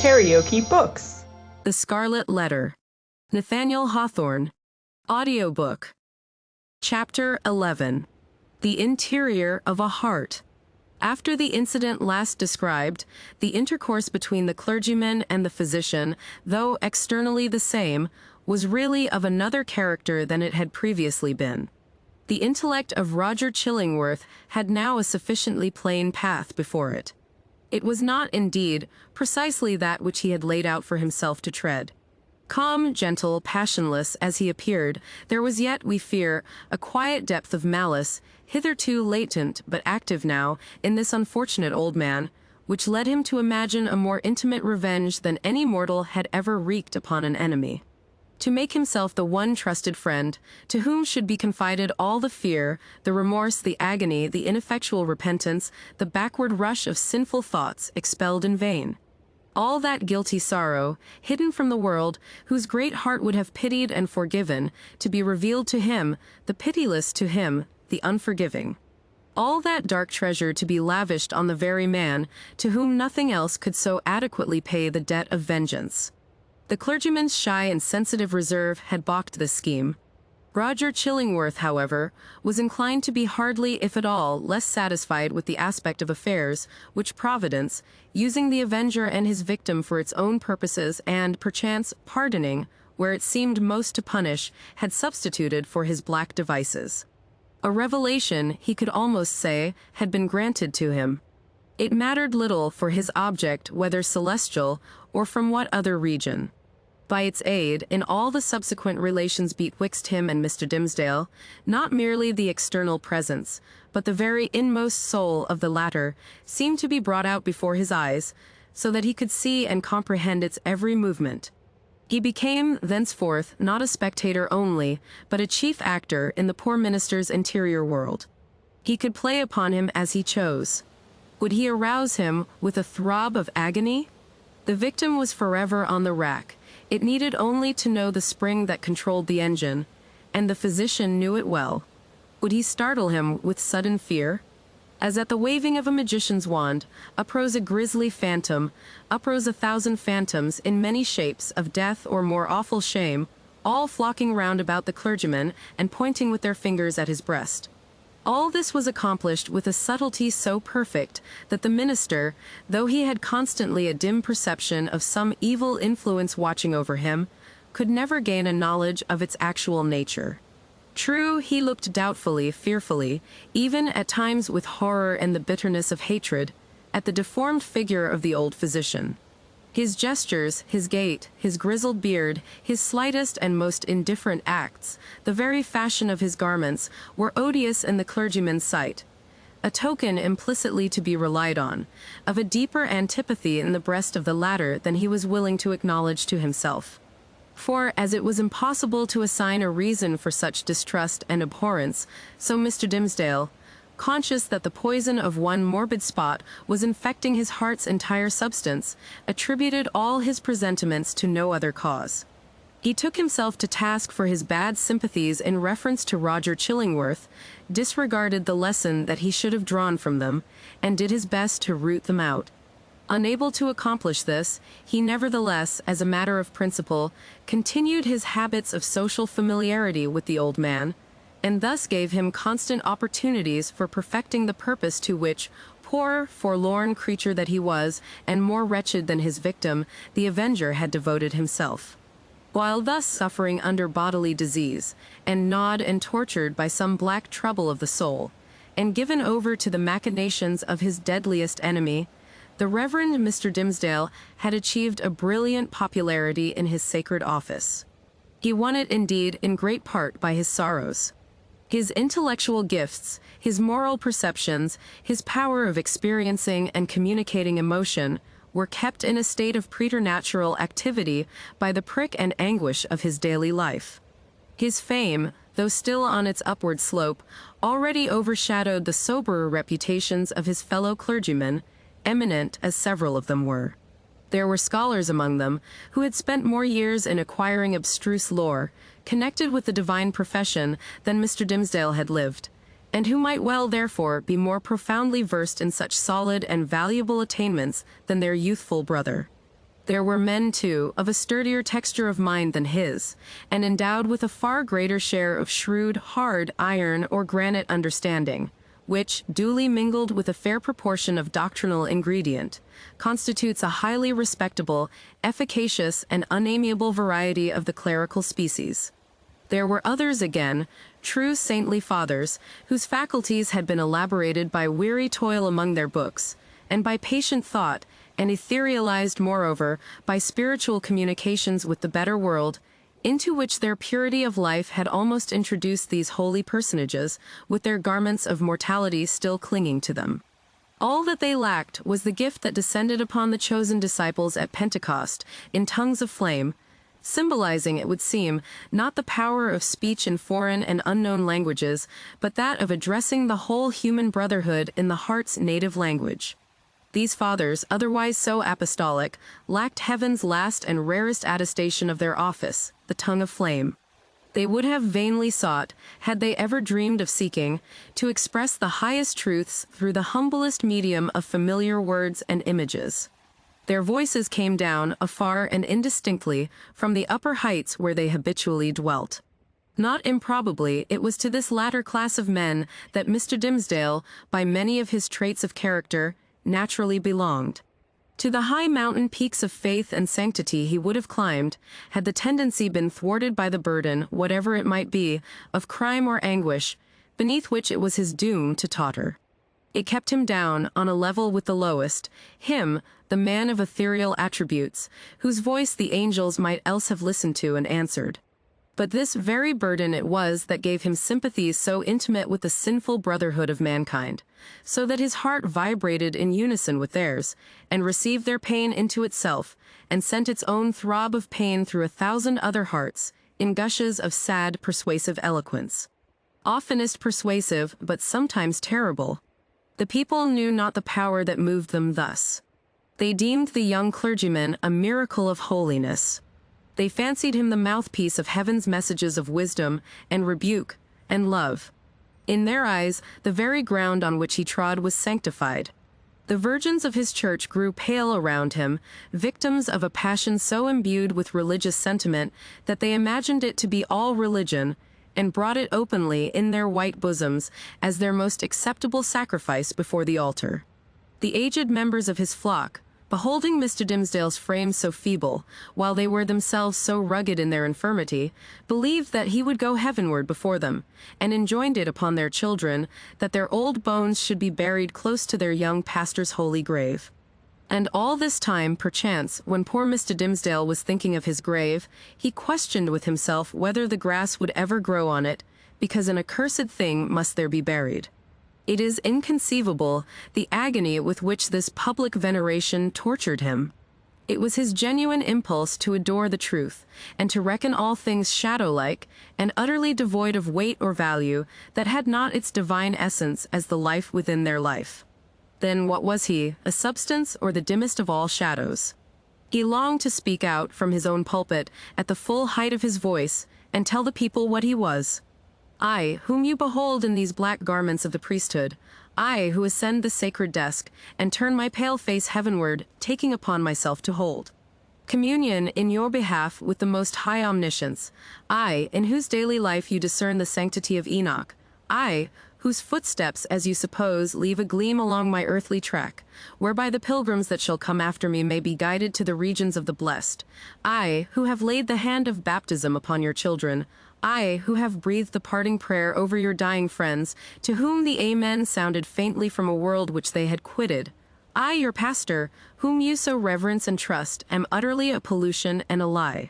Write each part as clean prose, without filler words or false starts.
KaraokeBooks. The Scarlet Letter. Nathaniel Hawthorne. Audiobook. Chapter 11. The Interior of a Heart. After the incident last described, the intercourse between the clergyman and the physician, though externally the same, was really of another character than it had previously been. The intellect of Roger Chillingworth had now a sufficiently plain path before it. It was not, indeed, precisely that which he had laid out for himself to tread. Calm, gentle, passionless as he appeared, there was yet, we fear, a quiet depth of malice, hitherto latent but active now, in this unfortunate old man, which led him to imagine a more intimate revenge than any mortal had ever wreaked upon an enemy. To make himself the one trusted friend, to whom should be confided all the fear, the remorse, the agony, the ineffectual repentance, the backward rush of sinful thoughts expelled in vain. All that guilty sorrow, hidden from the world, whose great heart would have pitied and forgiven, to be revealed to him, the pitiless to him, the unforgiving. All that dark treasure to be lavished on the very man, to whom nothing else could so adequately pay the debt of vengeance. The clergyman's shy and sensitive reserve had balked this scheme. Roger Chillingworth, however, was inclined to be hardly, if at all, less satisfied with the aspect of affairs, which Providence, using the avenger and his victim for its own purposes and, perchance, pardoning, where it seemed most to punish, had substituted for his black devices. A revelation, he could almost say, had been granted to him. It mattered little for his object whether celestial or from what other region. By its aid, in all the subsequent relations betwixt him and Mr. Dimmesdale, not merely the external presence, but the very inmost soul of the latter, seemed to be brought out before his eyes, so that he could see and comprehend its every movement. He became, thenceforth, not a spectator only, but a chief actor in the poor minister's interior world. He could play upon him as he chose. Would he arouse him with a throb of agony? The victim was forever on the rack. It needed only to know the spring that controlled the engine, and the physician knew it well. Would he startle him with sudden fear? As at the waving of a magician's wand, uprose a grisly phantom, uprose 1,000 phantoms in many shapes of death or more awful shame, all flocking round about the clergyman and pointing with their fingers at his breast. All this was accomplished with a subtlety so perfect that the minister, though he had constantly a dim perception of some evil influence watching over him, could never gain a knowledge of its actual nature. True, he looked doubtfully, fearfully, even at times with horror and the bitterness of hatred, at the deformed figure of the old physician. His gestures, his gait, his grizzled beard, his slightest and most indifferent acts, the very fashion of his garments, were odious in the clergyman's sight, a token implicitly to be relied on, of a deeper antipathy in the breast of the latter than he was willing to acknowledge to himself. For, as it was impossible to assign a reason for such distrust and abhorrence, so Mr. Dimmesdale, conscious that the poison of one morbid spot was infecting his heart's entire substance, attributed all his presentiments to no other cause. He took himself to task for his bad sympathies in reference to Roger Chillingworth, disregarded the lesson that he should have drawn from them, and did his best to root them out. Unable to accomplish this, he nevertheless, as a matter of principle, continued his habits of social familiarity with the old man, and thus gave him constant opportunities for perfecting the purpose to which, poor, forlorn creature that he was, and more wretched than his victim, the avenger had devoted himself. While thus suffering under bodily disease, and gnawed and tortured by some black trouble of the soul, and given over to the machinations of his deadliest enemy, the Reverend Mr. Dimmesdale had achieved a brilliant popularity in his sacred office. He won it, indeed, in great part by his sorrows. His intellectual gifts, his moral perceptions, his power of experiencing and communicating emotion, were kept in a state of preternatural activity by the prick and anguish of his daily life. His fame, though still on its upward slope, already overshadowed the soberer reputations of his fellow clergymen, eminent as several of them were. There were scholars among them who had spent more years in acquiring abstruse lore, connected with the divine profession, than Mr. Dimmesdale had lived, and who might well, therefore, be more profoundly versed in such solid and valuable attainments than their youthful brother. There were men, too, of a sturdier texture of mind than his, and endowed with a far greater share of shrewd, hard, iron, or granite understanding, which, duly mingled with a fair proportion of doctrinal ingredient, constitutes a highly respectable, efficacious, and unamiable variety of the clerical species. There were others again, true saintly fathers, whose faculties had been elaborated by weary toil among their books, and by patient thought, and etherealized, moreover, by spiritual communications with the better world, into which their purity of life had almost introduced these holy personages, with their garments of mortality still clinging to them. All that they lacked was the gift that descended upon the chosen disciples at Pentecost, in tongues of flame, symbolizing, it would seem, not the power of speech in foreign and unknown languages, but that of addressing the whole human brotherhood in the heart's native language. These fathers, otherwise so apostolic, lacked heaven's last and rarest attestation of their office, the tongue of flame. They would have vainly sought, had they ever dreamed of seeking, to express the highest truths through the humblest medium of familiar words and images. Their voices came down, afar and indistinctly, from the upper heights where they habitually dwelt. Not improbably, it was to this latter class of men that Mr. Dimmesdale, by many of his traits of character, naturally belonged. To the high mountain peaks of faith and sanctity he would have climbed, had the tendency been thwarted by the burden, whatever it might be, of crime or anguish, beneath which it was his doom to totter. It kept him down, on a level with the lowest, him, the man of ethereal attributes, whose voice the angels might else have listened to and answered. But this very burden it was that gave him sympathies so intimate with the sinful brotherhood of mankind, so that his heart vibrated in unison with theirs, and received their pain into itself, and sent its own throb of pain through 1,000 other hearts, in gushes of sad, persuasive eloquence. Oftenest persuasive, but sometimes terrible. The people knew not the power that moved them thus. They deemed the young clergyman a miracle of holiness. They fancied him the mouthpiece of heaven's messages of wisdom, and rebuke, and love. In their eyes, the very ground on which he trod was sanctified. The virgins of his church grew pale around him, victims of a passion so imbued with religious sentiment that they imagined it to be all religion, and brought it openly in their white bosoms as their most acceptable sacrifice before the altar. The aged members of his flock, beholding Mr. Dimmesdale's frame so feeble, while they were themselves so rugged in their infirmity, believed that he would go heavenward before them, and enjoined it upon their children that their old bones should be buried close to their young pastor's holy grave. And all this time, perchance, when poor Mr. Dimmesdale was thinking of his grave, he questioned with himself whether the grass would ever grow on it, because an accursed thing must there be buried. It is inconceivable, the agony with which this public veneration tortured him. It was his genuine impulse to adore the truth, and to reckon all things shadow-like, and utterly devoid of weight or value, that had not its divine essence as the life within their life. Then what was he, a substance or the dimmest of all shadows? He longed to speak out from his own pulpit, at the full height of his voice, and tell the people what he was. I, whom you behold in these black garments of the priesthood, I, who ascend the sacred desk, and turn my pale face heavenward, taking upon myself to hold communion in your behalf with the most high omniscience, I, in whose daily life you discern the sanctity of Enoch, I, whose footsteps, as you suppose, leave a gleam along my earthly track, whereby the pilgrims that shall come after me may be guided to the regions of the blessed, I, who have laid the hand of baptism upon your children, I, who have breathed the parting prayer over your dying friends, to whom the Amen sounded faintly from a world which they had quitted, I, your pastor, whom you so reverence and trust, am utterly a pollution and a lie.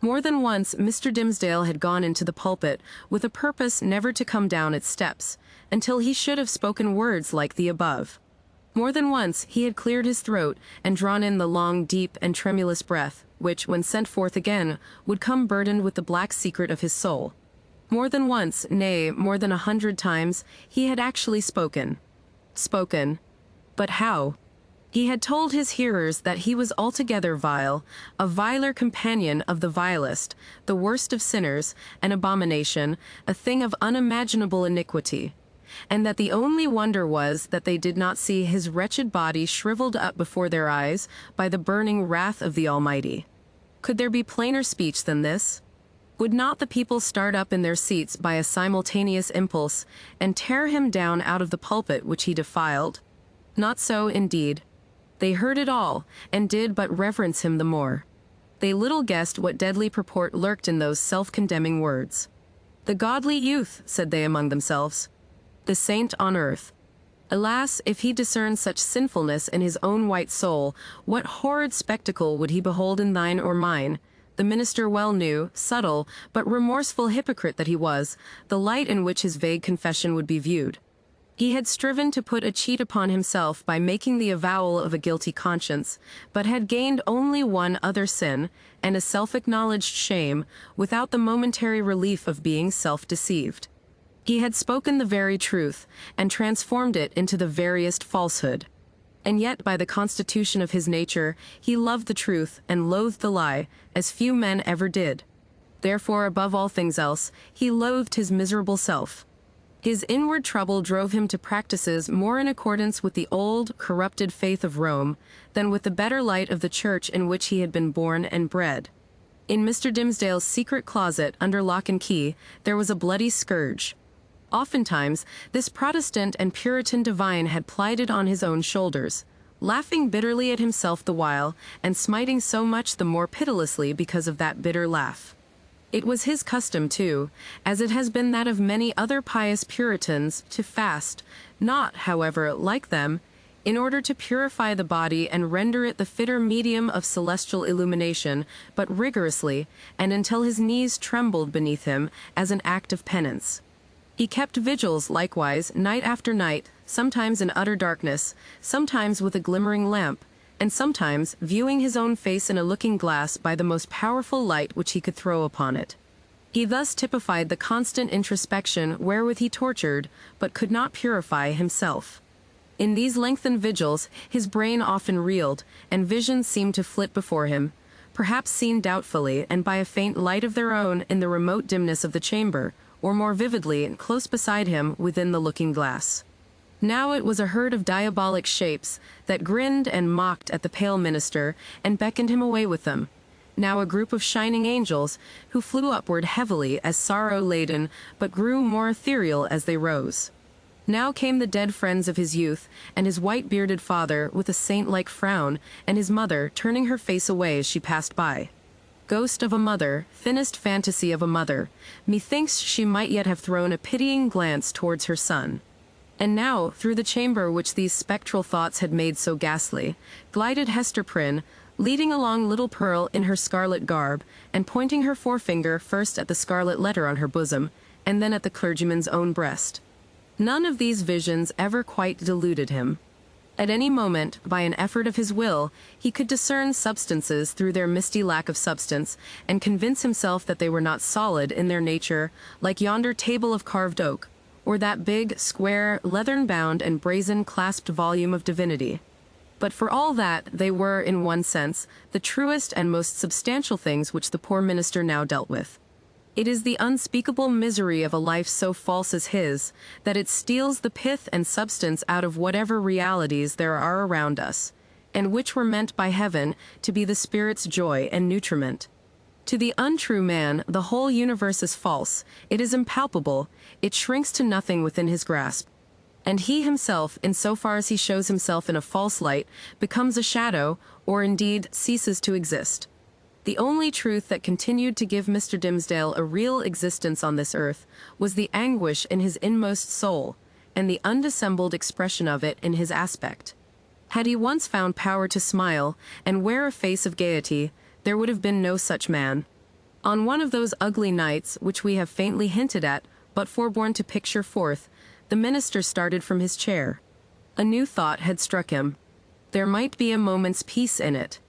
More than once Mr. Dimmesdale had gone into the pulpit with a purpose never to come down its steps, until he should have spoken words like the above. More than once he had cleared his throat and drawn in the long, deep, and tremulous breath, which, when sent forth again, would come burdened with the black secret of his soul. More than once, nay, more than 100 times, he had actually spoken. Spoken. But how? He had told his hearers that he was altogether vile, a viler companion of the vilest, the worst of sinners, an abomination, a thing of unimaginable iniquity. and that the only wonder was that they did not see his wretched body shriveled up before their eyes by the burning wrath of the Almighty. Could there be plainer speech than this? Would not the people start up in their seats by a simultaneous impulse, and tear him down out of the pulpit which he defiled? Not so, indeed. They heard it all, and did but reverence him the more. They little guessed what deadly purport lurked in those self-condemning words. "The godly youth," said they among themselves, "the saint on earth. Alas, if he discerns such sinfulness in his own white soul, what horrid spectacle would he behold in thine or mine?" The minister well knew, subtle, but remorseful hypocrite that he was, the light in which his vague confession would be viewed. He had striven to put a cheat upon himself by making the avowal of a guilty conscience, but had gained only one other sin, and a self-acknowledged shame, without the momentary relief of being self-deceived. He had spoken the very truth, and transformed it into the veriest falsehood. And yet, by the constitution of his nature, he loved the truth and loathed the lie, as few men ever did. Therefore, above all things else, he loathed his miserable self. His inward trouble drove him to practices more in accordance with the old, corrupted faith of Rome than with the better light of the church in which he had been born and bred. In Mr. Dimsdale's secret closet, under lock and key, there was a bloody scourge. Oftentimes, this Protestant and Puritan divine had plied it on his own shoulders, laughing bitterly at himself the while, and smiting so much the more pitilessly because of that bitter laugh. It was his custom, too, as it has been that of many other pious Puritans, to fast, not, however, like them, in order to purify the body and render it the fitter medium of celestial illumination, but rigorously, and until his knees trembled beneath him, as an act of penance. He kept vigils, likewise, night after night, sometimes in utter darkness, sometimes with a glimmering lamp, and sometimes viewing his own face in a looking-glass by the most powerful light which he could throw upon it. He thus typified the constant introspection wherewith he tortured, but could not purify, himself. In these lengthened vigils his brain often reeled, and visions seemed to flit before him, perhaps seen doubtfully and by a faint light of their own in the remote dimness of the chamber, or more vividly and close beside him within the looking-glass. Now it was a herd of diabolic shapes that grinned and mocked at the pale minister and beckoned him away with them. Now a group of shining angels who flew upward heavily as sorrow-laden, but grew more ethereal as they rose. Now came the dead friends of his youth, and his white-bearded father with a saint-like frown, and his mother turning her face away as she passed by. Ghost of a mother, thinnest fantasy of a mother, methinks she might yet have thrown a pitying glance towards her son. And now, through the chamber which these spectral thoughts had made so ghastly, glided Hester Prynne, leading along little Pearl in her scarlet garb, and pointing her forefinger first at the scarlet letter on her bosom, and then at the clergyman's own breast. None of these visions ever quite deluded him. At any moment, by an effort of his will, he could discern substances through their misty lack of substance, and convince himself that they were not solid in their nature, like yonder table of carved oak, or that big, square, leathern-bound and brazen-clasped volume of divinity. But for all that, they were, in one sense, the truest and most substantial things which the poor minister now dealt with. It is the unspeakable misery of a life so false as his, that it steals the pith and substance out of whatever realities there are around us, and which were meant by heaven to be the spirit's joy and nutriment. To the untrue man, the whole universe is false, it is impalpable, it shrinks to nothing within his grasp. And he himself, in so far as he shows himself in a false light, becomes a shadow, or indeed ceases to exist. The only truth that continued to give Mr. Dimsdale a real existence on this earth was the anguish in his inmost soul, and the undissembled expression of it in his aspect. Had he once found power to smile and wear a face of gaiety, there would have been no such man. On one of those ugly nights, which we have faintly hinted at, but forborne to picture forth, the minister started from his chair. A new thought had struck him. There might be a moment's peace in it.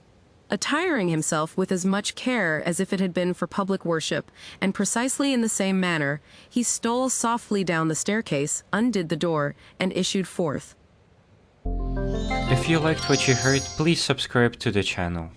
Attiring himself with as much care as if it had been for public worship, and precisely in the same manner, he stole softly down the staircase, undid the door, and issued forth. If you liked what you heard, please subscribe to the channel.